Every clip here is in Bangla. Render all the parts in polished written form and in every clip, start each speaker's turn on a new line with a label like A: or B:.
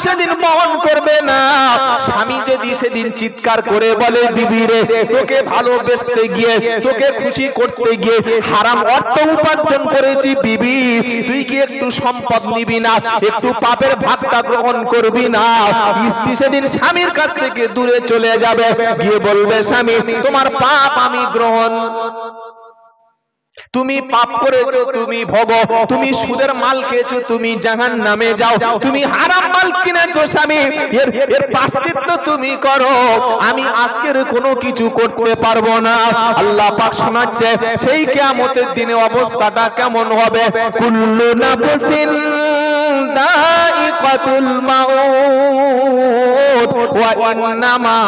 A: সেদিন বহন করবে না। স্বামী যদি সেদিন চিৎকার করে বলে বিবি রে, তোকে ভালোবেসতে গিয়ে, তোকে খুশি করতে গিয়ে হারাম অর্থ উপার্জন করেছি বিবি, তুই কি একটু সম্পদ নিবি না, একটু পাপের ভাগটা গ্রহণ করবি না? স্ত্রী সেদিন স্বামীর কাছ থেকে দূরে চলে যাবে, গিয়ে বলবে স্বামী তোমার পাপ আমি গ্রহণ। তুমি পাপ করেছো, তুমি ভোগো, তুমি সুদের মাল খেয়েছো, তুমি জাহান্নামে যাও, তুমি হারাম মাল কিনেছো স্বামী, এর প্রায়শ্চিত্ত তুমি করো, আমি আজকের কোনো কিছু করতে পারবো না। আল্লাহ পাক শোনাচ্ছে সেই কিয়ামতের দিনে অবস্থাটা কেমন হবে। কুল্লু নাফসিন দাইকাতুল মাউত ওয়া ইন্নামা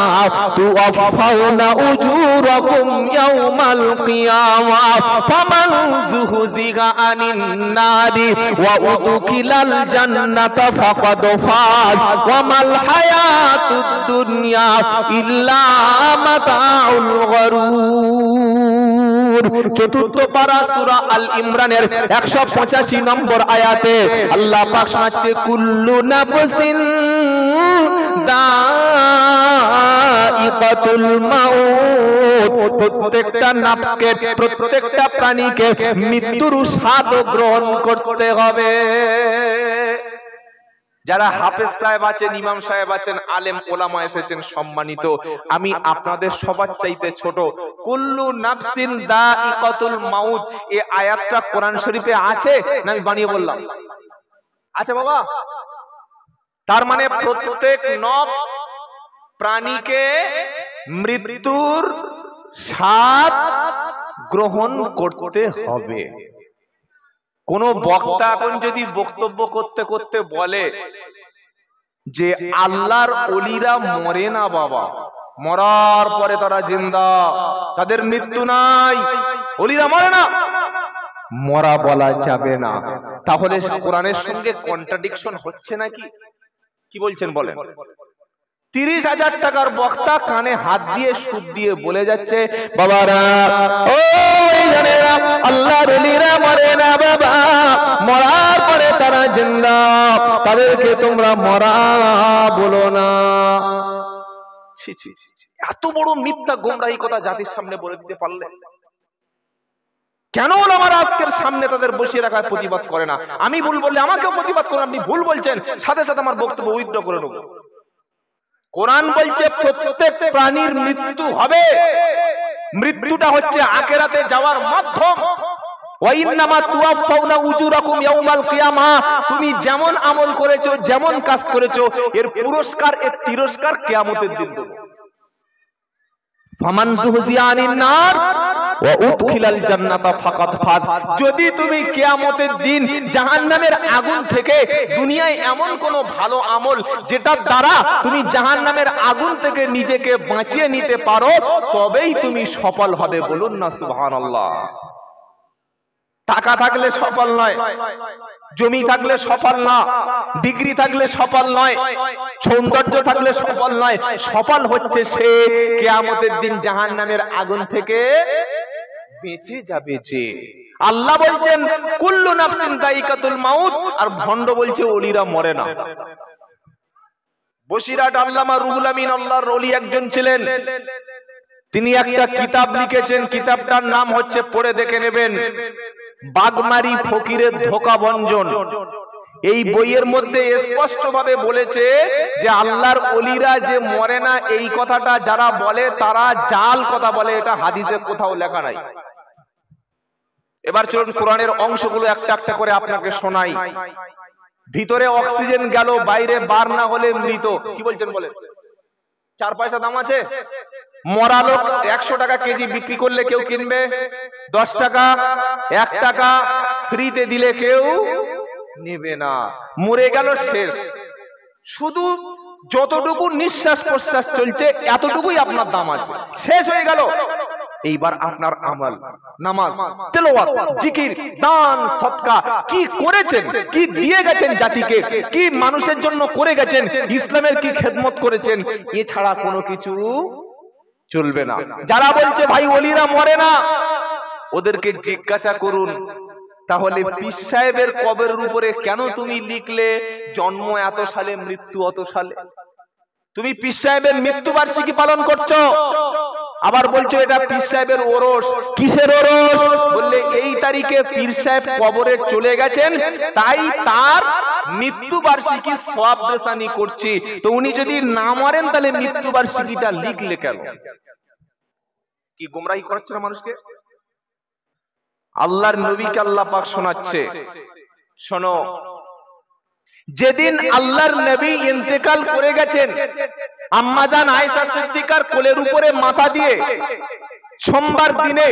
A: তুওয়াফাউনা উজুরাকুম ইয়াওমাল কিয়ামাহ ফামান যুহজিগা আনিন নারি ওয়া উদখিলাল জান্নাতা ফাকাদ ফাজ ওয়া মাল হায়াতুদ দুনিয়া ইল্লা মাতাউল গরুর। চতুর্থ পারা সূরা আল ইমরানের 185 নম্বর আয়াতে আল্লাহ পাক শোনাচ্ছে কুল্লু নাফসিন দাইকাতুল মাউত, প্রত্যেকটা নাফসকে, প্রত্যেকটা প্রাণীকে মৃত্যুর স্বাদ গ্রহণ করতে হবে। যারা হাফেজ সাহেব আছেন, ইমাম সাহেব আছেন, আলেম ওলামা এসেছেন সম্মানিত, আমি আপনাদের সবার চাইতে ছোট। কুল্লু নাফসিন দাইকাতুল মাউত, এই আয়াতটা কোরআন শরীফে আছে না আমি বানিয়ে বললাম? আচ্ছা বাবা, তার মানে প্রত্যেক নফস প্রাণীকে মৃত্যুর স্বাদ গ্রহণ করতে হবে। কোন বক্তা এখন যদি বক্তব্য করতে করতে বলে যে আল্লাহর ওলিরা মরে না বাবা, মরার পরে তারা জিন্দা, তাদের মৃত্যু নাই, ওলিরা মরে না, মরা বলা যাবে না, তাহলে কোরআনের সঙ্গে কন্ট্রাডিকশন হচ্ছে নাকি? কি বলছেন বলেন? 30,000 টাকার বক্তা কানে হাত দিয়ে সুদ দিয়ে বলে যাচ্ছে বাবারা, ও জানেরা, আল্লাহর ওলিরা মরে না বাবা, মরার পরে তারা জিন্দা, তাদেরকে তোমরা মরা বলো না। ছি ছি ছি, এত বড় মিথ্যা গোমরাহি কথা জাতির সামনে বলে দিতে পারলে? কেন ওলামারা আজকের সামনে তাদের বসিয়ে রাখার প্রতিবাদ করে না? আমি ভুল বললে আমাকেও প্রতিবাদ করেন, আপনি ভুল বলছেন সাথে সাথে আমার বক্তব্য উইথড্র করে নেব। কোরআন বলছে প্রত্যেক প্রাণীর মৃত্যু হবে, মৃত্যুটা হচ্ছে আখিরাতে যাওয়ার মাধ্যম। ওয়া ইন্নামা তুওয়াফাউনা উজুরাকুম ইয়াউমাল কিয়ামাহ, তুমি যেমন আমল করেছো, যেমন কাজ করেছো, এর পুরস্কার, এর তিরস্কার কিয়ামতের দিন দেব। ফামান যুহজিয়া আনিন নার ওয়া উদখিলাল জান্নাতা ফাকাদ ফাজ, যদি তুমি কিয়ামতের দিন জাহান্নামের আগুন থেকে, দুনিয়ায় এমন কোন ভালো আমল যেটার দ্বারা তুমি জাহান্নামের আগুন থেকে নিজেকে বাঁচিয়ে নিতে পারো, তবেই তুমি সফল হবে। বলুন না সুবহানাল্লাহ। টাকা থাকলে সফল নয়, জমি থাকলে সফল না, ডিগ্রি থাকলে সফল নয়, সৌন্দর্য থাকলে সফল নয়, সফল হচ্ছে সে কিয়ামতের দিন জাহান্নামের আগুন থেকে বেঁচে যাবে। যে আল্লাহ বলছেন কুল্লু নাফসিন দাইকাতুল মাউত, আর ভণ্ড বলছে ওলিরা মরে না। বসিরহাট আল্লামা রুহুল আমিন আল্লাহর ওলি একজন ছিলেন, তিনি একটা কিতাব লিখেছেন, কিতাবটার নাম হচ্ছে, পড়ে দেখে নেবেন, বাগমারি ফকিরের ধোঁকা ভঞ্জন। এই বইয়ের মধ্যে স্পষ্ট ভাবে বলেছে যে আল্লাহর ওলিরা যে মরে না, এই কথাটা যারা বলে তারা জাল কথা বলে, এটা হাদিসে কোথাও লেখা নাই। এবার চলুন কোরআনের অংশগুলো একটা একটা করে আপনাকে শোনাই। ভিতরে অক্সিজেন গেল, বাইরে বার না হলে মৃত। কি বলছেন বলেন? 4 পয়সা দাম আছে? মরা লোক 100 টাকা কেজি বিক্রি করলে কেউ কিনবে? 10 টাকা, 1 টাকা ফ্রিতে দিলে কেউ নেবে না। মরে গেল, শেষ। শুধু যতটুকু নিঃশ্বাস প্রশ্বাস চলছে এতটুকুই আপনার দাম আছে, শেষ হয়ে গেল। এইবার আপনার আমল, নামাজ, তেলাওয়াত, জিকির, দান, সদকা কি করেছেন, কি দিয়ে গেছেন জাতিকে, কি মানুষের জন্য করে গেছেন, ইসলামের কি খেদমত করেছেন, এছাড়া কোনো কিছু চলবে না। যারা বলছে ভাই ওলিরা মরে না, ওদেরকে জিজ্ঞাসা করুন তাহলে পীর সাহেবের কবরের উপরে কেন তুমি লিখলে জন্ম এত সালে মৃত্যু অত সালে? তুমি পীর সাহেবের মৃত্যু বার্ষিকী পালন করছো, আবার বলছো এটা পীর সাহেবের ওরস। কিসের ওরস? বললে এই তারিখে পীর সাহেব কবরে চলে গেছেন, তাই তার মৃত্যু বার্ষিকী সওয়াব রেসানি করছি। তো উনি যদি না মরেন তাহলে মৃত্যু বার্ষিকীটা লিখলে কেন? কি গোমরাহি করাচ্ছে না মানুষকে? আল্লাহর নবীকে আল্লাহ পাক শোনাচ্ছে, শোনো, যেদিন আল্লাহর নবী ইন্তেকাল করে গেছেন, আম্মা জান আয়েশা সিদ্দিকার কোলের উপরে মাথা দিয়ে সোমবার দিনে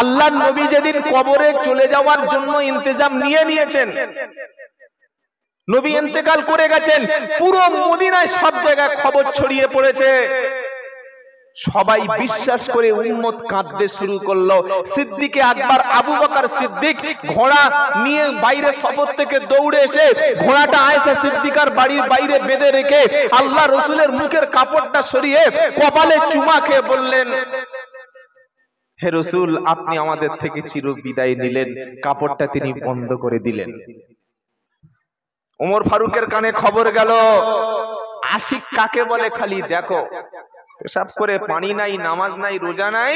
A: আল্লাহর নবী যেদিন কবরে চলে যাওয়ার জন্য ইন্তজাম নিয়ে নিয়েছেন, নবী ইন্তেকাল করে গেছেন, পুরো মদিনায় সব জায়গায় খবর ছড়িয়ে পড়েছে। সবাই বিশ্বাস করে উম্মত কাঁদতে শুরু করলো। সিদ্দিকে আকবর আবু বকর সিদ্দিক ঘোড়া নিয়ে বাইরে সফর থেকে দৌড়ে এসে ঘোড়াটা আয়েশা সিদ্দিকার বাড়ির বাইরে বেঁধে রেখে আল্লাহ রসুলের মুখের কাপড়টা সরিয়ে কপালে চুমা খেয়ে বললেন, হে রসুল, আপনি আমাদের থেকে চির বিদায় নিলেন। কাপড়টা তিনি বন্ধ করে দিলেন। ওমর ফারুকের কানে খবর গেল, আশিক কাকে বলে খালি দেখো, পেশাব করে পানি নাই, নামাজ নাই, রোজা নাই,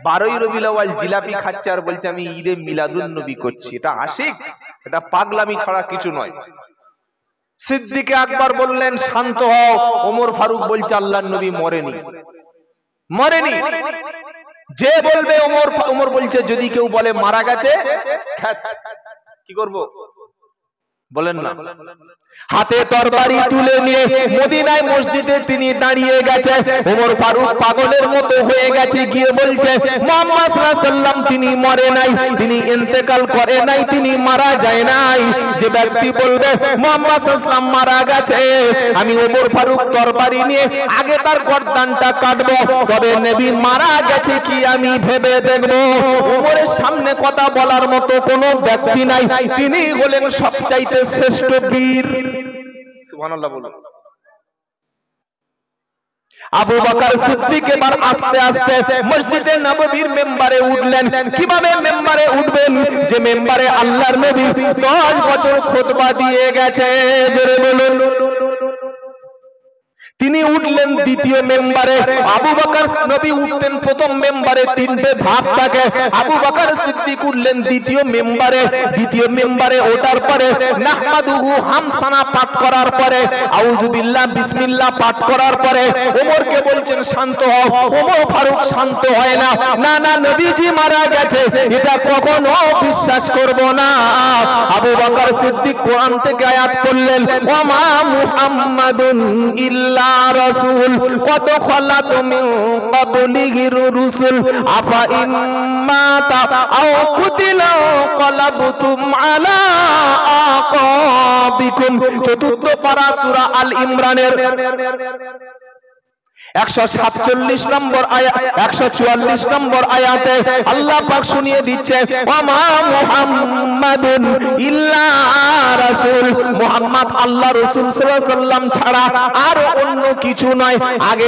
A: 12ই রবিউল আউয়াল জিলাপি খাচ্ছে আর বলছে আমি ঈদে মিলাদুন নবী করছি। এটা আশিক? এটা পাগলামি ছাড়া কিছু নয়। সিদ্দিকে আকবর বললেন, শান্ত হও। ওমর ফারুক বলছে আল্লাহর নবী মরেনি, মরেনি। যে বলবে ওমর বলছে যদি কেউ বলে মারা গেছে, কি করব? বলেন না। হাতে তরবারি তুলে নিয়ে মদিনায় মসজিদে তিনি দাঁড়িয়ে গেছে। ওমর ফারুক পাগলের মতো হয়ে গেছে, গিয়ে বলছে মুহাম্মদ সাল্লাল্লাহু আলাইহি ওয়াসাল্লাম তিনি মরে নাই, তিনি ইন্তেকাল করে নাই, তিনি মারা যায় নাই। যে ব্যক্তি বলবে মুহাম্মদ সাল্লাল্লাহু আলাইহি ওয়াসাল্লাম মারা গেছে, আমি ওমর ফারুক তরবারি নিয়ে আগে তার গর্দানটা কাটবো, তবে নবী মারা গেছে কি আমি ভেবে দেখব। ওমরের সামনে কথা বলার মতো কোনো ব্যক্তি নাই, তিনি হলেন সবচাইতে শ্রেষ্ঠ বীর। সুবহানাল্লাহ বলুন। আবু বকর সিদ্দিক এবার আস্তে আস্তে মসজিদে নববীর মেম্বারে উঠলেন। কিভাবে মেম্বারে উঠবেন? যে মেম্বারে আল্লাহর নবী 10 বছর খুতবা দিয়ে গেছে, জোরে বলুন। তিনি উঠলেন দ্বিতীয় মেম্বারে। আবু বকর নবী উঠতেন প্রথম মেম্বারে, তিনটে ধাপ থাকে। আবু বকর সিদ্দিক উঠলেন দ্বিতীয় মেম্বারে। দ্বিতীয় মেম্বারে ওঠার পরে নাহমাদুহু হামসানা পাঠ করার পরে, আউযু বিল্লাহ বিসমিল্লাহ পাঠ করার পরে ওমরকে বলছেন শান্ত হও। ওমর ফারুক শান্ত হয় না। না না, নবীজি মারা গেছে, এটা কখনো বিশ্বাস করব না। আবু বকর সিদ্দিক কোরআন থেকে আয়াত পড়লেন, ওয়া মা মুহাম্মাদুন ইল্লা রাসূল কত খালাত মিন ক্বাবলিহির রাসূল আফা ইম্মাতা আও কুতিলা ক্বালাবতুম আলা আকাবিকুম। চতুর্থ পারা সূরা আল ইমরানের 147 নম্বর আয়াত, 144 নম্বর আয়াতে আল্লাহ পাক শুনিয়ে দিচ্ছে, ওয়া মা মুহাম্মাদুন ইল্লা রাসূল, মুহাম্মদ আল্লাহ রাসূল সাল্লাল্লাহু আলাইহি ওয়াসাল্লাম ছাড়া আর অন্য কিছু নয়। আগে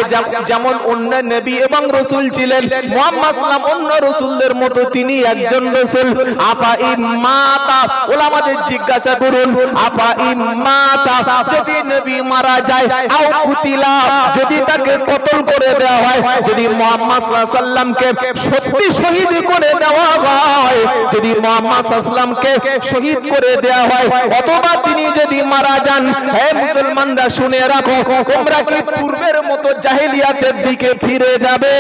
A: যেমন অন্য নবী এবং রাসূল ছিলেন, মুহাম্মদ সাল্লাল্লাহু অন্য রাসূলদের মতো তিনি একজন রাসূল। আপা ইম্মাতা, ওলামাদের জিজ্ঞাসা করুন, আপা ইম্মাতা যদি নবী মারা যায়, আও কুতিলা যদি তাকে কতল করে দেওয়া হয়, যদি মুহাম্মদ সাল্লাল্লাহু আলাইহি ওয়াসাল্লামকে সত্যি শহীদ করে দেওয়া হয়, যদি মুহাম্মদ সাল্লাল্লাহু আলাইহি ওয়াসাল্লামকে শহীদ করে দেওয়া হয়, অথবা তিনি যদি মারা যান, হে মুসলমানরা শুনে রাখো, তোমরা কি পূর্বের মতো জাহেলিয়াতের দিকে ফিরে যাবে?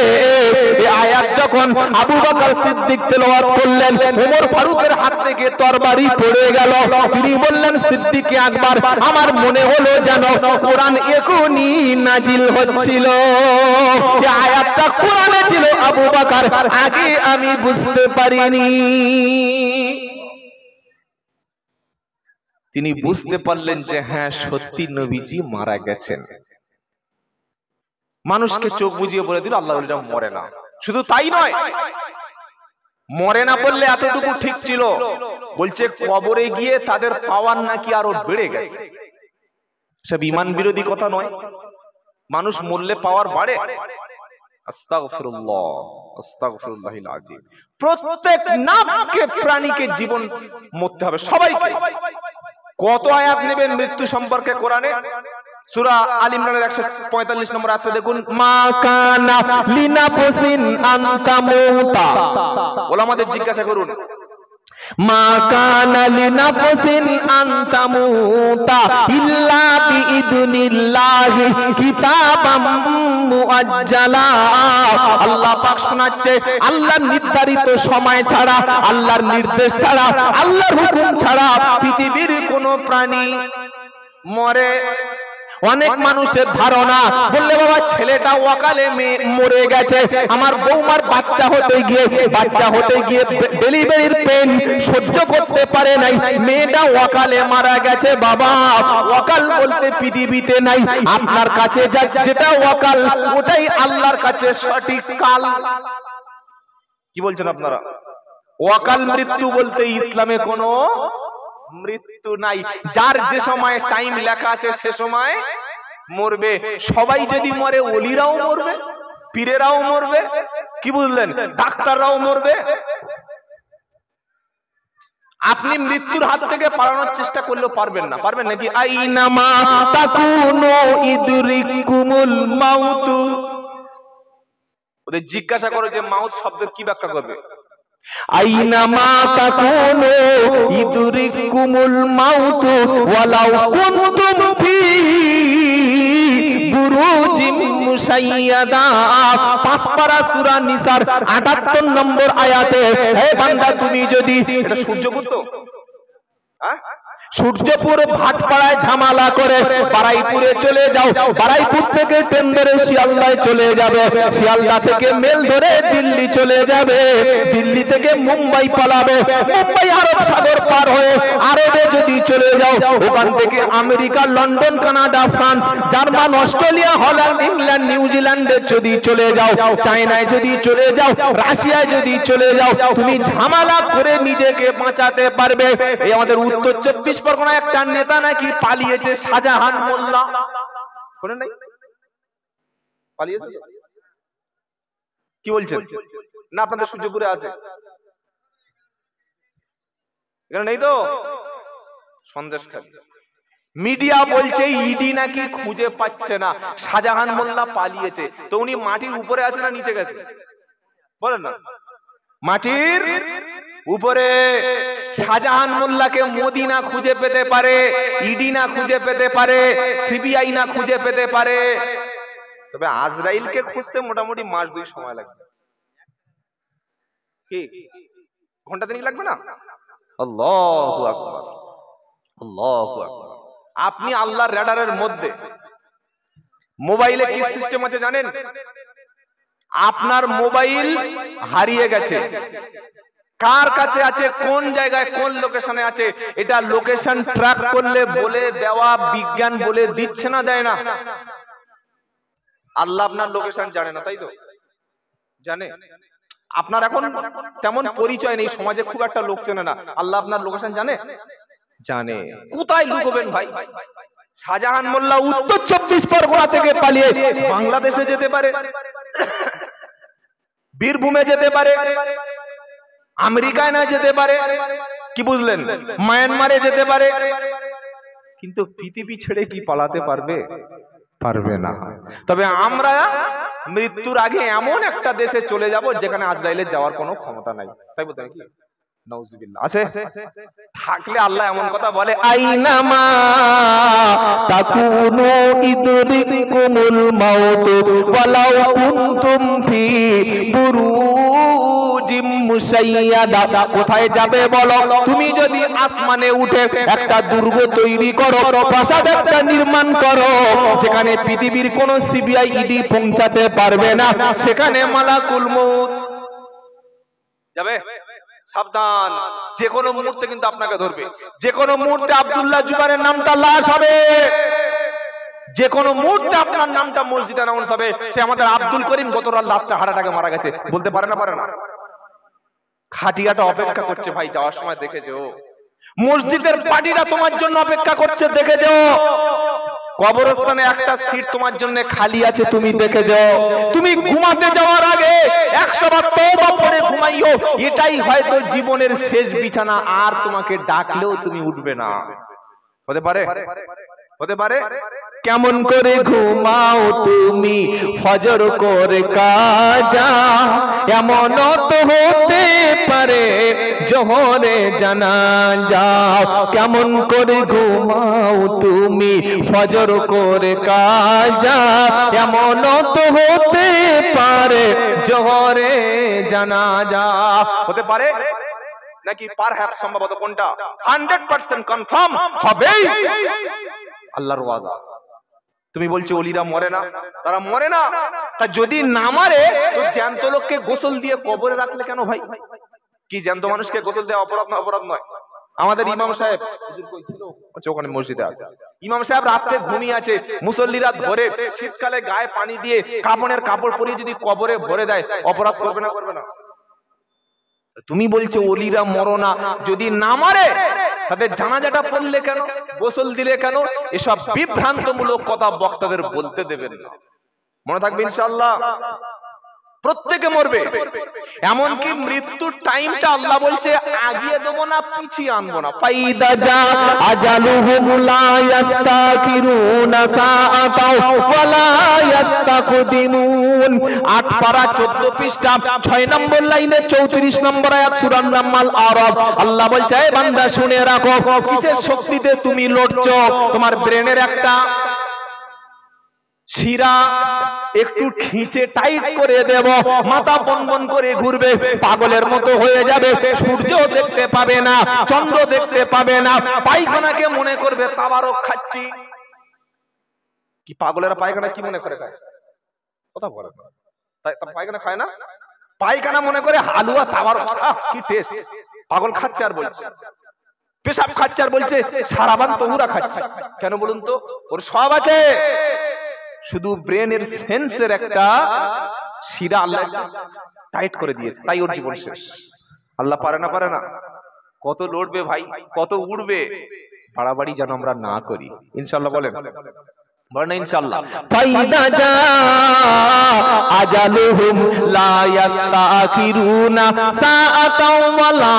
A: এই আয়াত যখন আবু বকর সিদ্দিক তেলাওয়াত করলেন, ওমর ফারুকের হাত থেকে তরবারি পড়ে গেল। তিনি বললেন, সিদ্দিকে আকবর, আমার মনে হলো যেন কোরআন এখনই নাজিল হচ্ছিল। এই আয়াতটা কোরআনে ছিল, আবু বকর আগে আমি বুঝতে পারিনি। তিনি বুঝতে পারলেন যে হ্যাঁ সত্যি নবীজি মারা গেছেন। মানুষকে চোখ বুজিয়ে বলে দিল আল্লাহর ওলিরা মরে না। শুধু তাই নয়, মরে না বললে এতটুকু ঠিক ছিল, বলছে কবরে গিয়ে তাদের পাওয়ার নাকি আরো বেড়ে গেছে। সব ঈমান বিরোধী কথা নয়। মানুষ মরলে পাওয়ার বাড়ে? আস্তাগফিরুল্লাহ, আস্তাগফিরুল্লাহিল আযীম। প্রত্যেক নাফসকে, প্রাণীকে জীবন মরতে হবে, সবাইকে। কত আয়াত নেবেন মৃত্যু সম্পর্কে কোরআনে? সূরা আল ইমরানের 145 নম্বর আয়াতে দেখুন, মা কানা লিনাফসিন আন তামুতা। ওলামাদের জিজ্ঞাসা করুন, মা কানা লিনাফসিন আন তামুতা ইল্লা বিইذনিল্লাহি কিতাবাম মুআজ্জালা। আল্লাহ পাক শোনাচ্ছে, আল্লাহর নির্ধারিত সময় ছাড়া, আল্লাহর নির্দেশ ছাড়া, আল্লাহর হুকুম ছাড়া পৃথিবীর কোন প্রাণী মরে। অনেক মানুষের ধারণা, বললে বাবা ছেলেটা অকালে মরে গেছে, আমার বৌমার বাচ্চা হতে গিয়ে ডেলিভারির পেন সহ্য করতে পারে নাই, মেয়েটা অকালে মারা গেছে। বাবা, অকাল বলতে পৃথিবীতে নাই, আপনার কাছে যেটা অকাল ওটাই আল্লাহর কাছে সঠিক কাল। কি বলছেন আপনারা? অকাল মৃত্যু বলতে ইসলামে কোনো মৃত্যু নাই। যার যে সময় টাইম লেখা আছে সে সময় মরবে। সবাই যদি মরে, ওলিরাও মরবে, পীরেরাও মরবে, কি বুঝলেন, ডাক্তাররাও মরবে। আপনি মৃত্যুর হাত থেকে পালানোর চেষ্টা করলেও পারবেন না। পারবেন নাকি? আইনামা তাকুনু ইদরিকুমুল মাউত। ওদের জিজ্ঞাসা করো যে মাউত শব্দের কি ব্যাখ্যা করবে। আইনামা তাকুনু ইদরিকুমুল মাউত ওয়ালাউ কুনতুম ফি বুরুজিম মুশাইয়াদা। পাঁচপারা সূরা নিসার ৭৮ নম্বর আয়াতে, হে বান্দা তুমি যদি, এটা সূর্যপুর তো, সূর্যপুর ভাটপাড়ায় ঝামেলা করে বারাইপুরে চলে যাও, বারাইপুর থেকে ট্রেন ধরে শিয়ালদায় চলে যাবে, শিয়ালদা থেকে মেল ধরে দিল্লি চলে যাবে, দিল্লি থেকে মুম্বাই পালাবে, মুম্বাই আরব সাগর পার হয়ে আরবে যদি চলে যাও, ওখান থেকে America, London, Canada, France, German, Australia, Holland, England, নিউজিল্যান্ডে যদি চলে যাও, চায়নায় যদি চলে যাও, রাশিয়ায় যদি চলে যাও, তুমি ঝামেলা করে নিজেকে বাঁচাতে পারবে। এই আমাদের উত্তর 24 পরগনা একটা নেতা নাকি পালিয়েছে, শাহজাহান মোল্লা, শুনেন নাই? পালিয়েছে, কি বলছেন? না আপনাদের সূর্যপুরে আছে, এখানে নেই তো? সন্দেশখালী মিডিয়া বলছে ইডি নাকি খুঁজে পাচ্ছে না, শাহজাহান মোল্লা পালিয়েছে। তো উনি মাটির উপরে আছে না নিচে গেছে? বলেন না। মাটির উপরে। শাহজাহান মোল্লাকে মোদি না খুঁজে পেতে পারে, ইডি না খুঁজে পেতে পারে, সিবিআই না খুঁজে পেতে পারে, তবে আজরাইলকে খুঁজতে মোটামুটি মাস 2 সময় লাগবে। কি ঘন্টা 3 লাগবে না? আল্লাহু আকবার, আল্লাহু আকবার। আপনি আল্লাহর রাডারের মধ্যে। মোবাইলে কি সিস্টেম আছে জানেন? আপনার মোবাইল হারিয়ে গেছে, কার কাছে আছে, কোন জায়গায়, কোন লোকেশনে আছে, এটা লোকেশন ট্র্যাক করলে বলে দেওয়া বিজ্ঞান বলে দিচ্ছে না, দেয় না? আল্লাহ আপনার লোকেশন জানে না, তাই তো? জানে। আপনার এখন তেমন পরিচয় নেই, সমাজে খুব একটা লোক চেনে না, আল্লাহ আপনার লোকেশন জানে? জানে। কোথায় লুকোবেন ভাই? শাহজাহান মোল্লা উত্তর 24 পরগনা থেকে পালিয়ে বাংলাদেশে যেতে পারে, বীরভূমে যেতে পারে, আমেরিকায় না যেতে পারে, কি বুঝলেন, মায়ানমারে যেতে পারে, কিন্তু পৃথিবী ছেড়ে কি পালাতে পারবে? পারবে না। তবে আমরা মৃত্যুর আগে এমন একটা দেশে চলে যাব যেখানে আজরাইলের যাওয়ার কোনো ক্ষমতা নাই, তাই বলতে নাকি? নাউজুবিল্লাহ। আছে? থাকলে আল্লাহ এমন কথা বলে, আইনামা তাকুনু ইদরিকুমুল মাউত ওয়ালাউ কুনতুম ফি বুরুজিম মুশাইয়াদা। কোথায় যাবে বলো? তুমি যদি আসমানে উঠে একটা দুর্গ তৈরি করো, প্রাসাদ একটা নির্মাণ করো, যেখানে পৃথিবীর কোন সিবিআই, ইডি পৌঁছাতে পারবে না, সেখানে মালাকুল মউত যাবে। সাবধান, যে কোনো মুহূর্তে কিন্তু আপনাকে ধরবে, যে কোনো মুহূর্তে আব্দুল্লাহ জুবারের নামটা লাশ হবে, যে কোনো মুহূর্তে আপনার নামটা মসজিদে অ্যানাউন্স হবে, সে আমাদের আব্দুল করিম গত রাতটা হার্ট অ্যাটাকে মারা গেছে, বলতে পারে না? পারে না। খাটিয়াটা অপেক্ষা করছে ভাই, যাওয়ার সময় দেখে যেও। মসজিদের পার্টিরা তোমার জন্য অপেক্ষা করছে, দেখে যেও। কবরস্থানে একটা সিট তোমার জন্য খালি আছে, তুমি দেখে যাও। তুমি ঘুমাতে যাওয়ার আগে 100 বার তওবা পড়ে ঘুমাইও, এটাই হয়তো জীবনের শেষ বিছানা, আর তোমাকে ডাকলেও তুমি উঠবে না। হতে পারে, হতে পারে। কেমন করে ঘুমাও তুমি ফজর করে কাজা, এমন তো হতে পারে জোহরে জানাজা। কেমন করে ঘুমাও তুমি ফজর করে কাজা, এমন তো হতে পারে জোহরে জানাজা। হতে পারে নাকি পারহ্যাপস, সম্ভবত কোনটা? 100% কনফার্ম হবেই, আল্লাহর ওয়াদা। তুমি বলছো ওলিরা মরে না, তারা মরে না। তা যদি না মরে তো জ্যান্ত লোককে গোসল দিয়ে কবরে রাখলে কেন ভাই? কি জ্যান্ত মানুষকে গোসল দেওয়া অপরাধ না? অপরাধ নয়। আমাদের ইমাম সাহেব ওখানে মসজিদে আছে, ইমাম সাহেব রাত্রে ঘুমিয়ে আছে, মুসল্লিরা ধরে শীতকালে গায়ে পানি দিয়ে কাপড়ের কাপড় পরিয়ে যদি কবরে ভরে দেয়, অপরাধ করবে না? করবে না? তুমি বলছো ওলিরা মরো না, যদি না মারে তাদের জানাজাটা পড়লে কেন, গোসল দিলে কেন? এসব বিভ্রান্তমূলক কথা বক্তাদের বলতে দেবেন না। মনে থাকবে ইনশাআল্লাহ, প্রত্যেকে মরবে। এমনকি মৃত্যুর টাইমটা আল্লাহ বলছে আগিয়ে দেবো না, পিছিয়ে আনবো না। ফাইদা জা আজালুহুম লা ইস্তাখিরুনা সাআতাও ওয়া লা ইস্তাকদিমুন। 8 পারা 14 পৃষ্ঠা 6 নম্বর লাইনে 34 নম্বর আয়াত সূরা নামাল আরাফ। আল্লাহ বলছে এ বান্দা শুনে রাখো, কিসের শক্তিতে তুমি লড়ছো? তোমার ব্রেনের একটা শিরা একটু খিঁচে টাইট করে দেব, মাথা বনবন করে ঘুরবে, পাগলের মতো হয়ে যাবে, সূর্য দেখতে পাবে না, চন্দ্র দেখতে পাবে না, পায়খানাকে মনে করবে তাবারক খাচ্ছি। কি পাগলেরা পায়খানা কি মনে করে খায়? কথা বলে না, পায়খানা খায় না, পায়খানা মনে করে হালুয়া তাবারক, কি টেস্ট। পাগল খাচ্ছে আর বলছে, পেশাব খাচ্ছে আর বলছে সারাবান তহুরা খাচ্ছে। কেন বলুন তো? ওর সব আছে, শুধু ব্রেনের সেন্সের একটা শিরা আল্লাহ টাইট করে দিয়েছে, তাই ওর জীবন শেষ। আল্লাহ পারে না? পারে না? কত লড়বে ভাই, কত উড়বে, বাড়াবাড়ি যেন আমরা না করি ইনশাআল্লাহ। বলেন বলেন ইনশাআল্লাহ। ফাইদা জা আজালুহুম লা ইস্তাখিরুনা সাআতাও ওয়া লা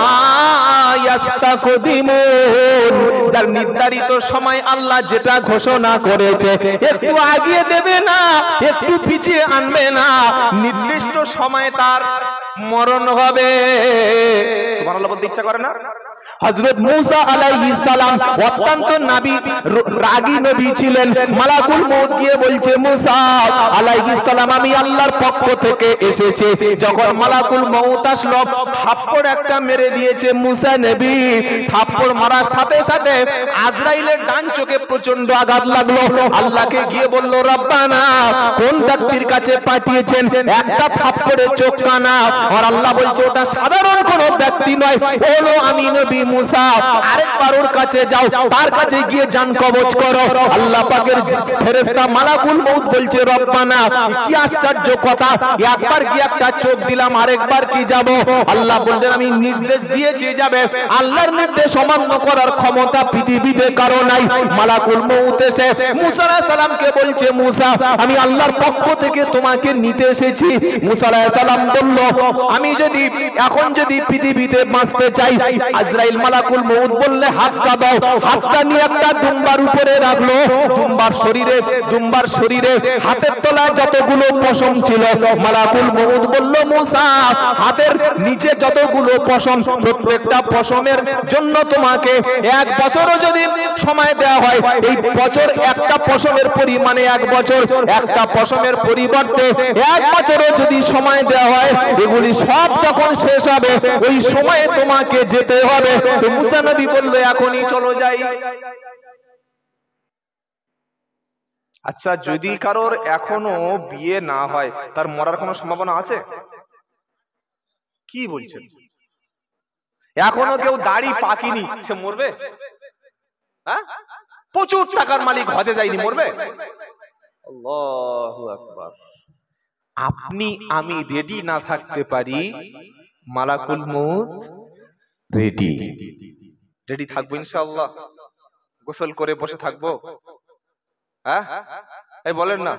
A: ইস্তাকদিমুন। যার নির্ধারিত সময় আল্লাহ যেটা ঘোষণা করেছে, একটু আগিয়ে দেবে না, একটু পিছিয়ে আনবে না, নির্দিষ্ট সময়ে তার মরণ হবে। সুবহানাল্লাহ বলতে ইচ্ছা করে না? হযরত মূসা আলাইহিস সালাম অত্যন্ত রাগী নবী ছিলেন। মালাকুল মউত গিয়ে বলছে মূসা আলাইহিস সালাম আমি আল্লাহর পক্ষ থেকে এসেছি। যখন মালাকুল মউত আসলো, থাপ্পড় একটা মেরে দিয়েছে মূসা নবী। থাপ্পড় মারার সাথে সাথে আজরাইলের ডান চোখে প্রচন্ড আঘাত লাগলো। আল্লাহকে গিয়ে বলল রব্বানা কোন ব্যক্তির কাছে পাঠিয়েছেন, একটা থাপ্পড়ে চোখ কানা। আর আল্লাহ বলছে ওটা সাধারণ কোনো ব্যক্তি নয়, বলো আমি নবী মূসা। আরেকবার ওর কাছে যাও, তার কাছে গিয়ে জান কবজ করো। আল্লাহ পাকের ফেরেশতা মালাকুল মউত বলছে রব্বানা কি আশ্চর্য কথা, একবার কি একটা চোখ দিলাম, আরেকবার কি যাব? আল্লাহ বললেন আমি নির্দেশ দিয়েছি যাবে। আল্লাহর নির্দেশ অমান্য করার ক্ষমতা পৃথিবীতে কারো নাই। মালাকুল মউত এসে মূসা আলাইহিস সালামকে বলছে মূসা আমি আল্লাহর পক্ষ থেকে তোমাকে নিতে এসেছি। মূসা আলাইহিস সালাম বলল আমি যদি এখন যদি পৃথিবীতে বাঁচতে চাই, আজরাইল মালাকুল মউত বললে হাতটা দাও। হাতটা নিয়ে একটা দুম্বার উপরে রাখলো। দুম্বার শরীরে হাতের তলায় যতগুলো পশম ছিল, মালাকুল মউত বলল মূসা হাতের নিচে যতগুলো পশম, প্রত্যেকটা পশমের জন্য তোমাকে 1 বছরও যদি সময় দেওয়া হয়, এই বছর একটা পশমের পরিমাণে 1 বছর, একটা পশমের পরিবর্তে 1 বছরও যদি সময় দেওয়া হয়, এগুলি সব যখন শেষ হবে ওই সময়ে তোমাকে যেতে হবে। তো মূসা নবী বলল এখনই চলো যাই। আচ্ছা যদি কারোর এখনো বিয়ে না হয়, তার মরার কোনো সম্ভাবনা আছে? কি বলছেন? এখনো কেউ দাড়ি পাকিনি, সে মরবে? হ্যাঁ, প্রচুর টাকার মালিক হজে যায়নি, মরবে? আল্লাহু আকবার। আপনি আমি রেডি না থাকতে পারি, মালাকুল মউত রেডি। রেডি থাকবো ইনশাআল্লাহ, গোসল করে বসে থাকবো। হ্যাঁ এই বলেন না,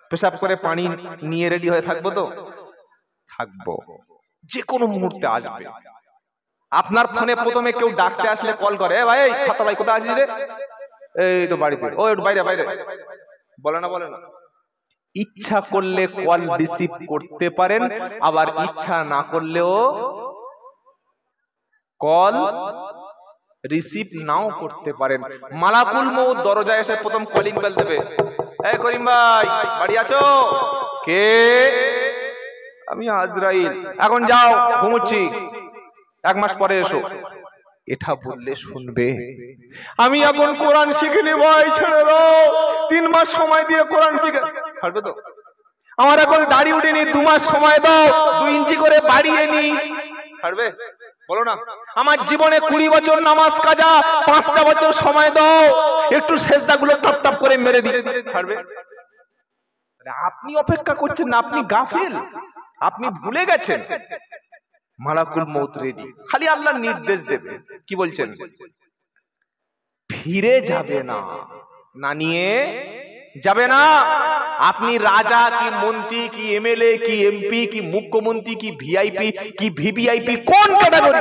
A: পেশাব করে পানি নিয়ে রেডি হয়ে থাকবো তো? থাকবো, যে কোনো মুহূর্তে আসবে। আপনার ফোনে প্রথমে কেউ ডাকতে আসলে কল করে, এ ভাই ছাত্র ভাই কোথায় আছিস রে? এই তো বাড়িতে। ও বাইরে বাইরে, বলে না বলে না? ইচ্ছা করলে কল রিসিভ করতে পারেন, আবার ইচ্ছা না করলেও কল রিসিভ নাও করতে পারেন। মালাকুল মউত দরজায় এসে প্রথম কলিং বেল দেবে, এই করিম ভাই বাড়ি আছো? কে? আমি আজরাইল। এখন যাও, ঘুমুচ্ছি, 1 মাস পরে এসো। এটা বললে শুনবে? আমি এখন কোরআন শিখিনি ভাই, ছেড়ে দাও, 3 মাস সময় দিয়ে কোরআন শিখে ছাড়বে তো? আমার এখন দাড়ি উঠেনি, 2 মাস সময় দাও, 2 ইঞ্চি করে বাড়িয়ে নি, ছাড়বে? বলো না। আমার জীবনে 20 বছর নামাজ কাজা, 5টা বছর সময় দাও, একটু সেজদাগুলো টপ টপ করে মেরে দিই, ছাড়বে? আপনি অপেক্ষা করছেন না, আপনি গাফিল, আপনি ভুলে গেছেন মালাকুল মউত রেডি, খালি আল্লাহ নির্দেশ দেবে। কি বলছেন? ফিরে যাবে না, না নিয়ে যাবে না। আপনি রাজা কি মন্ত্রী কি এমএলএ কি এমপি কি মুখ্যমন্ত্রী কি ভিআইপি কি ভিভিআইপি, কোন ক্যাটাগরি,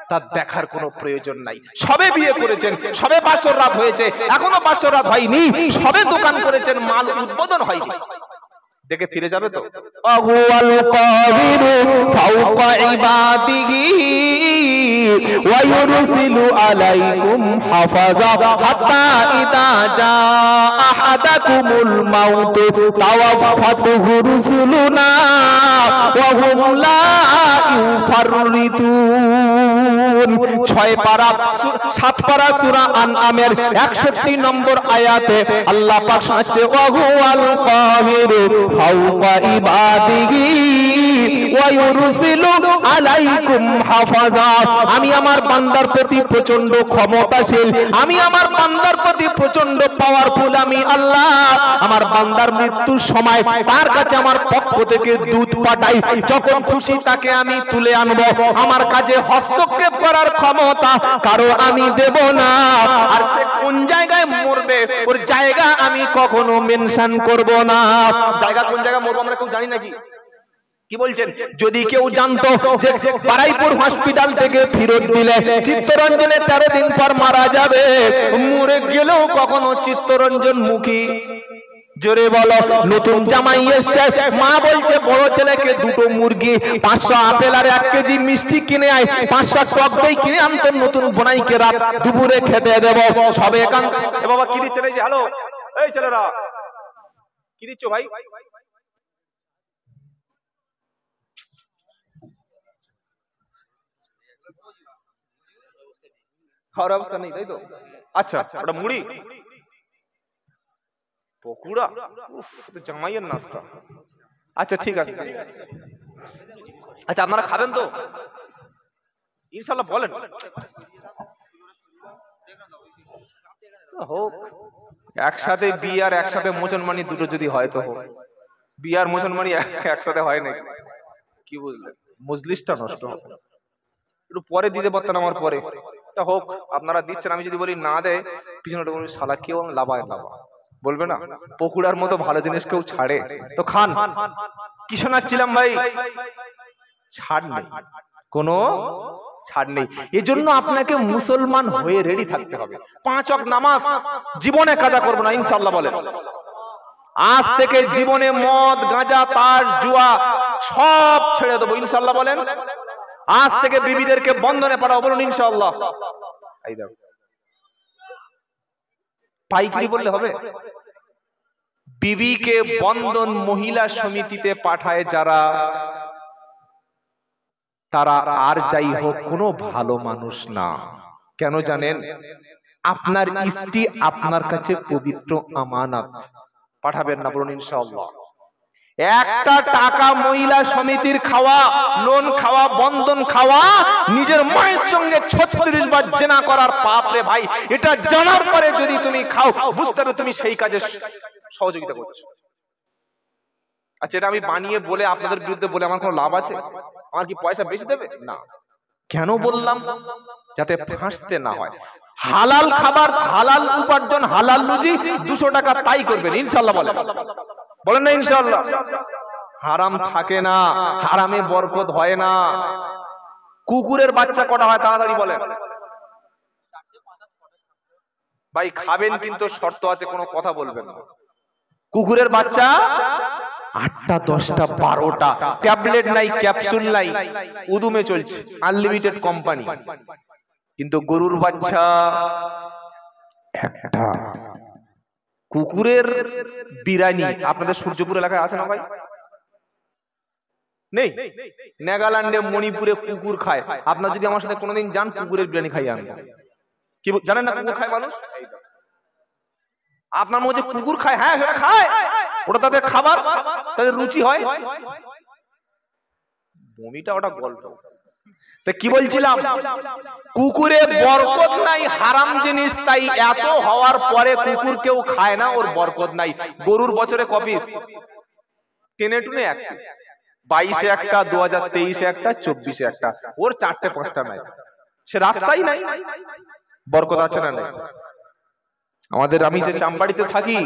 A: তার দেখার কোনো প্রয়োজন নাই। সবে বিয়ে করেছেন, সবে বাসর রাত হয়েছে, এখনো বাসর রাত হয়নি, সবে দোকান করেছেন, মাল উদ্বোধন হয়নি, দেখে ফিরে যাবে তো? আহুয়াল কাহিরু ফাওকা ইবাদিহি ওয়া ইউরসিলু আলাইকুম হাফাজা হাত্তা ইদা জা আহাদাকুমুল মাউত তাওয়াফাতুহু রুসুলুনা ওয়া হুম লা ইউফাররিতুন। 6 পারা 7 পারা সূরা আনআমের 61 নম্বর আয়াতে আল্লাহ পাক শোনাচ্ছে, ওয়া হুয়াল কাহিরু ফাওকা ইবাদিহি ওয়া ইউরসিলু আলাইকুম হাফাজা। আমি আমার বান্দার প্রতি প্রচন্ড ক্ষমতাশীল, আমি আমার বান্দার প্রতি প্রচন্ড পাওয়ারফুল, আমি আল্লাহ। আমার বান্দার মৃত্যুর সময় তার কাছে আমার পক্ষ থেকে দূত পাঠাই, যখন খুশি তাকে আমি তুলে আনবো। আমার কাজে হস্তক্ষেপ করার ক্ষমতা কারো আমি দেব না, আর সে কোন জায়গায় মরবে ওর জায়গা আমি কখনো মেনশন করব না। জায়গা কোন জায়গায় মরবো আমরা কেউ জানি নাকি? কি বলছেন? যদি কেউ জানতো যে বারাইপুর হসপিটাল থেকে ফিরত দিলে চিত্তরঞ্জনে 13 দিন পর মারা যাবে, মরে গেলেও কখনো চিত্তরঞ্জন মুখী, জোরে বলো, নতুন জামাই এসছে, মা বলছে বড় ছেলেকে 2টো মুরগি, 500 আপেল আর 1 কেজি মিষ্টি কিনে আয়, 500 টক দই কিনে আন তোর নতুন বোনাইকে রাত দুপুরে খেতে দেব। সবে একান এ বাবা কি দিচ্ছে রে? হ্যালো এই ছেলেরা কি দিচ্ছ ভাই? খাওয়ার অবস্থা নেই তাই তো? আচ্ছা, ওটা মুড়ি পকুড়া, জামাইয়ের নাস্তা। আচ্ছা ঠিক আছে, আচ্ছা আপনারা খাবেন তো ইনশাল্লাহ? বলেন হোক। একসাথে বিয়ে আর একসাথে মোচনমানি দুটো যদি হয় তো হোক। বিয়ে আর মোচনমানি একসাথে হয় নাকি? কি বুঝলেন? মজলিসটা নষ্ট হবে। একটু পরে দিতে পারতেন আমার পরে, তা হোক, আপনারা দিচ্ছেন। আমি যদি বলি না দেয়, পিছনে শালা কেউ লাভায় লাভা বলবে না? পকুড়ার মতো ভালো জিনিস কেউ ছাড়ে তো খান। কি শোনাচ্ছিলাম ভাই? ছাড় নেই, কোনো ছাড় নেই। এজন্য আপনাকে মুসলমান হয়ে রেডি থাকতে হবে। 5 ওয়াক্ত নামাজ জীবনে কাজা করবো না ইনশাআল্লাহ বলেন। আজ থেকে জীবনে মদ গাঁজা তাস জুয়া সব ছেড়ে দেবো ইনশাআল্লাহ বলেন। আজ থেকে বিবিদেরকে বন্ধনে পাঠাবো বলুন ইনশাআল্লাহ। এই দেখো পাইকারি বললে হবে? বিবিকে বন্ধন মহিলা সমিতিতে পাঠায় যারা, তারা আর যাই হোক কোনো ভালো মানুষ না। কেন জানেন? আপনার স্ত্রী আপনার কাছে পবিত্র আমানত। পাঠাবেন না বলুন ইনশাআল্লাহ। একটা টাকা মহিলা সমিতির খাওয়া, লোন খাওয়া, বন্ধন খাওয়া, নিজের মায়ের সঙ্গে 36 বার জেনা করার পাপ রে ভাই। এটা জানার পরে যদি তুমি খাও, বুঝতে হবে তুমি সেই কাজে সহযোগিতা করছো। আচ্ছা, এটা আমি বানিয়ে বলে আপনাদের বিরুদ্ধে বলে আমার কোনো লাভ আছে? আমার কি পয়সা বেশি দেবে? না। কেন বললাম? যাতে ফাঁসতে না হয়। হালাল খাবার, হালাল উপার্জন, হালাল রুজি, 200 টাকা তাই করবেন ইনশাআল্লাহ। বলেন না ইনশাআল্লাহ। হারাম থাকে না, হারামে বরকত হয় না। কুকুরের বাচ্চা কটা হয় তাড়াতাড়ি বলেন ভাই। খাবেন কিন্তু শর্ত আছে, কোনো কথা বলবেন না। কুকুরের বাচ্চা 8টা 10টা 12টা, ট্যাবলেট নাই, ক্যাপসুল নাই, উদুমে চলছে, আনলিমিটেড কোম্পানি। কিন্তু গরুর বাচ্চা একটা। কুকুরের বিরিয়ানি আপনাদের সূর্যপুর এলাকায় আছে না ভাই? নেই। নাগাল্যান্ডে, মণিপুরে কুকুর খায়। আপনার যদি আমার সাথে কোনোদিন যান, কুকুরের বিরিয়ানি খাইয়ে আনবো। কি জানেন না কুকুর খায় মানুষ? আপনার মধ্যে কুকুর খায়? হ্যাঁ সেটা খায়, ওটা তাদের খাবার, তাদের রুচি হয়। বমিটা ওটা গল্প। তা কি বলছিলাম, কুকুরে বরকত নাই, হারাম জিনিস, তাই এত হওয়ার পরে কুকুর কেউ খায় না, ওর বরকত নাই। গরুর বছরে কপিস? টেনে টুনে এক পিস। 22-এ একটা, 2023-এ একটা, 24-এ একটা, ওর 4টে 5টা নাই। সে রাস্তাই নাই, বরকত আছে না নাই? আমাদের, আমি যে চাম্পাড়িতে থাকি,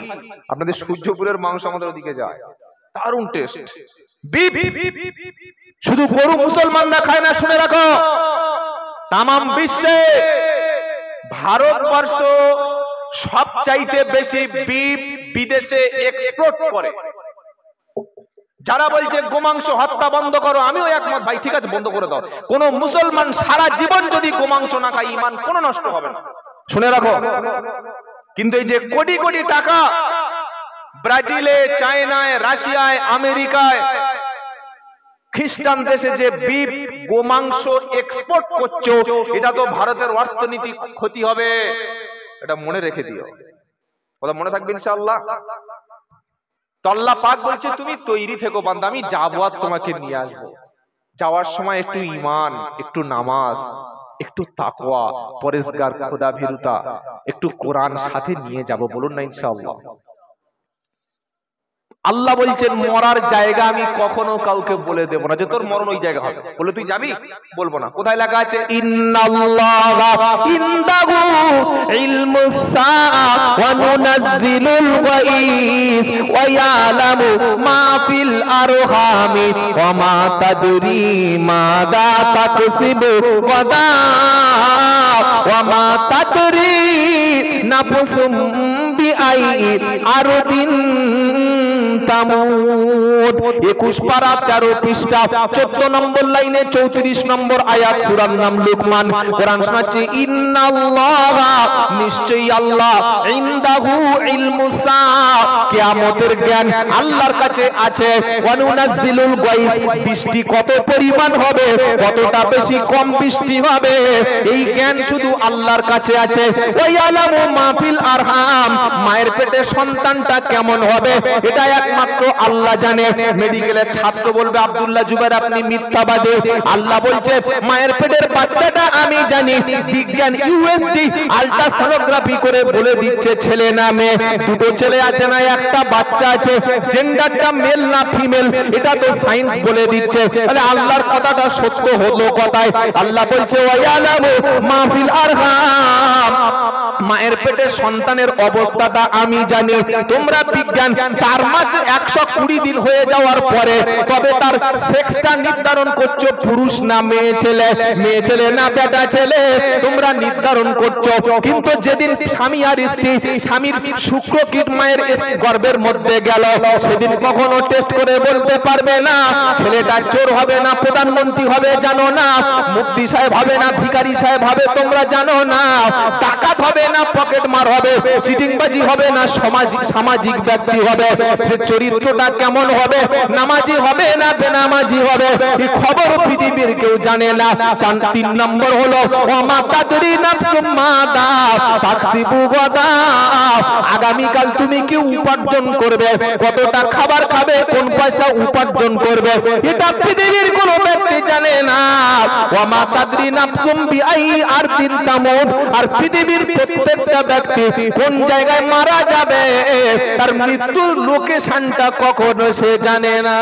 A: আপনাদের সূর্যপুরের মাংস আমাদের ওদিকে যায়, দারুণ টেস্ট। শুধু গরু মুসলমানরা খায় না, শুনে রাখো, তামাম বিশ্বে ভারতবর্ষ সবচাইতে বেশি বিফ বিদেশে এক্সপোর্ট করে। যারা বলছে গোমাংস হত্যা বন্ধ করো, আমিও একমত ভাই, ঠিক আছে বন্ধ করে দাও। কোন মুসলমান সারা জীবন যদি গোমাংস না খায়, ঈমান কোনো নষ্ট হবে না, শুনে রাখো। কিন্তু এই যে কোটি কোটি টাকা ব্রাজিলে, চায়নায়, রাশিয়ায়, আমেরিকায়, খ্রিস্টান দেশে যে বিফ গোমাংস এক্সপোর্ট করছো, এটা তো ভারতের অর্থনীতি ক্ষতি হবে, এটা মনে রেখে দিও। কথা মনে থাকবে ইনশাআল্লাহ। তো আল্লাহ পাক বলছে, তুমি তৈরি থেকো বান্দা, আমি যাবো আর তোমাকে নিয়ে আসবো। যাওয়ার সময় একটু ঈমান, একটু নামাজ, একটু তাকওয়া, পরেজগার, খোদা ভীরুতা, একটু কোরআন সাথে নিয়ে যাব, বলুন না ইনশাআল্লাহ। আল্লাহ বলছেন, মরার জায়গা আমি কখনো কাউকে বলে দেব না যে তোর মরণ ওই জায়গা হবে, বলে তুই যাবি, বলবো না। কোথায় লেখা আছে? ইন্নাল্লাহা ইনদাহু ইলমুস সাআ ওয়া নুনাজ্জিলুল গায়স ওয়া ইয়ালামু মা ফিল আরহামি ওয়া মা তাদরি মাদা তাকসিবু গাদা ওয়া মা তাদরি নাফসুম বিআই আরদিন তামুদ। 21 পারা 13 পৃষ্ঠা 14 নম্বর লাইনে 34 নম্বর আয়াত, সূরার নাম লুকমান। কোরআন শোনাচ্ছে, ইন্নাল্লাহা, নিশ্চয়ই আল্লাহ, ইনদাহু ইলমুস সাআ, কিয়ামতের জ্ঞান আল্লাহর কাছে আছে। ওয়া নুনাজ্জিলুল গায়স, বৃষ্টি কত পরিমাণ হবে, কতটা বেশি কম বৃষ্টি হবে, এই জ্ঞান শুধু আল্লাহর কাছে আছে। ওয়া ইয়ালামু মা ফিল আরহাম, মায়ের পেটে সন্তানটা কেমন হবে, এটা একমাত্র আল্লাহ জানে। মেডিকেলের ছাত্র বলবে, আব্দুল্লাহ জুবাইর আপনি মিথ্যাবাদী। আল্লাহ বলছে, মায়ের পেটের বাচ্চাটা আমি জানি। বিজ্ঞান ইউএসজি আল্ট্রাসোনোগ্রাফি করে বলে দিচ্ছে ছেলে না মেয়ে। দুটো ছেলে আছে না একটা বাচ্চা আছে, জেন্ডারটা মেল না ফিমেল, এটা তো সায়েন্স বলে দিচ্ছে। তাহলে আল্লাহর কথাটা সত্য হলো কথায়? আল্লাহ বলছে, ওয়া ইয়ালামু মা ফিল আরহাম, মায়ের পেটে সন্তানের অবস্থাটা আমি জানি। তোমরা বিজ্ঞান 4 মাস 120 দিন হয়ে যাওয়ার পরে তবে তার সেক্সটা নির্ধারণ করছো, পুরুষ না মেয়ে ছেলে, মেয়ে ছেলে না বেটা ছেলে, তোমরা নির্ধারণ করছো। কিন্তু যেদিন স্বামী আর স্ত্রী, স্বামীর শুক্রকীট মায়ের গর্ভের মধ্যে গেল, সেদিন কখনো টেস্ট করে বলতে পারবে না ছেলেটা চোর হবে না প্রধানমন্ত্রী হবে, জানো না, মুফতি সাহেব হবে না ভিখারি সাহেব হবে, তোমরা জানো না, ডাকাত হবে না পকেট মার হবে, চিটিংবাজি হবে না সামাজিক ব্যক্তি হবে, যে চরিত্রটা কেমন হবে, নামাজি হবে না বেনামাজি হবে, এই খবর পৃথিবীর কেউ জানে না। 3 নম্বর হলো, ওমা তাদরি নাফসুম মাদা তাকসিবু গাদা, আগামীকাল তুমি কি উপার্জন করবে, কতটা খাবার খাবে, কোন পয়সা উপার্জন করবে, এটা পৃথিবীর কোন ব্যক্তি জানে না। ওমা তাদরি নাফসুম বিআই আরদিন তামুদ, আর পৃথিবীর প্রত্যেকটা ব্যক্তি কোন জায়গায় মারা যাবে তার মৃত্যুর লোকেশনটা কখনো সে জানে না।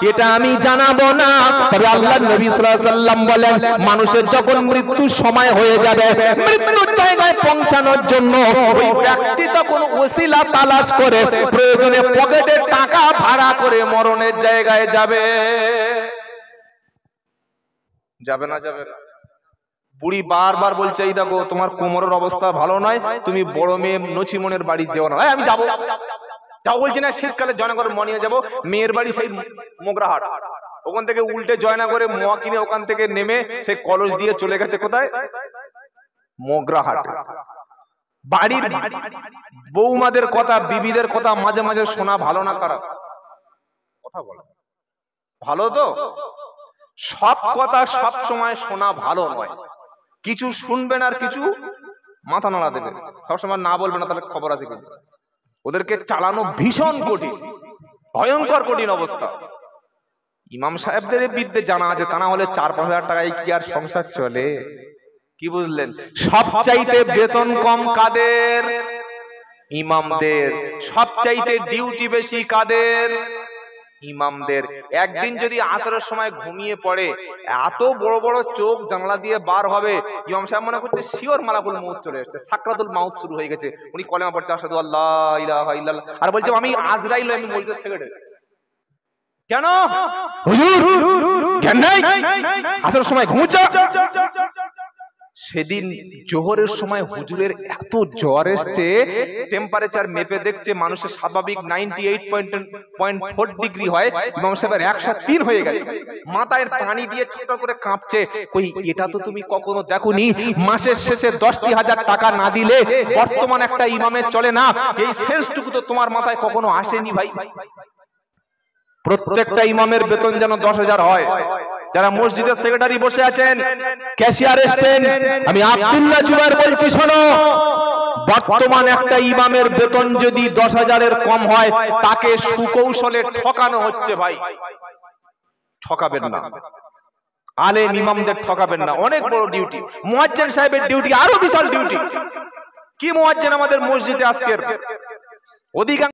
A: এটা আমি জানাবো না, তবে আল্লাহর নবী সাল্লাল্লাহু আলাইহি ওয়াসাল্লাম বলেন মানুষের যখন মৃত্যুর সময় হয়ে যাবে, মৃত্যুর জায়গায় পৌঁছানোর জন্য ওই ব্যক্তি তখন ওসিলা তালাশ করে প্রয়োজনে পকেটে টাকা ভাড়া করে মরণের জায়গায় যাবে। যাবে না? যাবে না? বুড়ি বারবার বলছে এই দেখো তোমার কোমরের অবস্থা ভালো নয়, তুমি বড় মেয়ে নছিমনের বাড়ি যেও না। আমি যাবো যাও বলছি না, শীতকালে জয়নগর মনিয়ে যাবো, মেয়ের বাড়ি সেই মোগরাহাট, ওখান থেকে উল্টে জয়নগরে মোয়া কিনে ওখান থেকে নেমে সেই কলস দিয়ে চলে গেছে কোথায়? মোগরাহাট। বাড়ির বৌমাদের কথা, বিবিদের কথা মাঝে মাঝে শোনা ভালো না খারাপ? কথা বলো ভালো তো? সব কথা সব সময় শোনা ভালো নয়, কিছু শুনবেন আর কিছু মাথা নাড়া দেবেন, সবসময় না বলবেন না, তাহলে খবর আছে কিন্তু। ওদেরকে চালানো ভীষণ কঠিন, ভয়ঙ্কর কঠিন অবস্থা। ইমাম সাহেবদের বিদ্যে জানা আছে, তা না হলে 4-5 হাজার টাকায় কি আর সংসার চলে? কি বুঝলেন? সবচাইতে বেতন কম কাদের? ইমামদের। সবচাইতে ডিউটি বেশি কাদের? ইমামদের। একদিন যদি আসরের সময় ঘুমিয়ে পড়ে, এত বড় বড় চোখ জানলা দিয়ে বার হবে, ইমাম সাহেব মনে করছে শিওর মালাকুল মউত চলে এসেছে, সাকরাতুল মাউত শুরু হয়ে গেছে। উনি কলেমা পড়ছে আশহাদু আল্লা ইলাহা ইল্লাল্লাহ, আর বলছে আমি আজরাইল, আমি মসজিদের সেক্রেটারি। কেন হুজুর জ্ঞান নাই? আসরের সময় ঘুমোচ্ছে। সেদিন জোহরের সময় হুজুরের এত জ্বর এসছে, টেম্পারেচার মেপে দেখছে মানুষের স্বাভাবিক 98.4 ডিগ্রি হয়, ইমাম সাহেবের 103 হয়ে গেছে। মাথায় পানি দিয়ে ছোট করে কাঁপছে। কই এটা তো তুমি কখনো দেখোনি, মাসের শেষে 10,000 টাকা না দিলে বর্তমান একটা ইমামের চলে না, এই সেন্সটুকু তো তোমার মাথায় কখনো আসেনি ভাই। প্রত্যেকটা ইমামের বেতন যেন 10,000 হয়। যারা মসজিদের সেক্রেটারি বসে আছেন, ক্যাশিয়ার এসেছেন, আমি আব্দুল্লাহ জুবায়ের বলছি শোনো, বর্তমান একটা ইমামের বেতন যদি 10,000-এর কম হয়, তাকে সুকৌশলে ঠকানো হচ্ছে ভাই। ঠকাবেন না, আলেম ইমামদের ঠকাবেন না। অনেক বড় ডিউটি। মুয়াজ্জিন সাহেবের ডিউটি আরো বিশাল ডিউটি। কি মুয়াজ্জিন আমাদের মসজিদে আজকের অধিকাংশ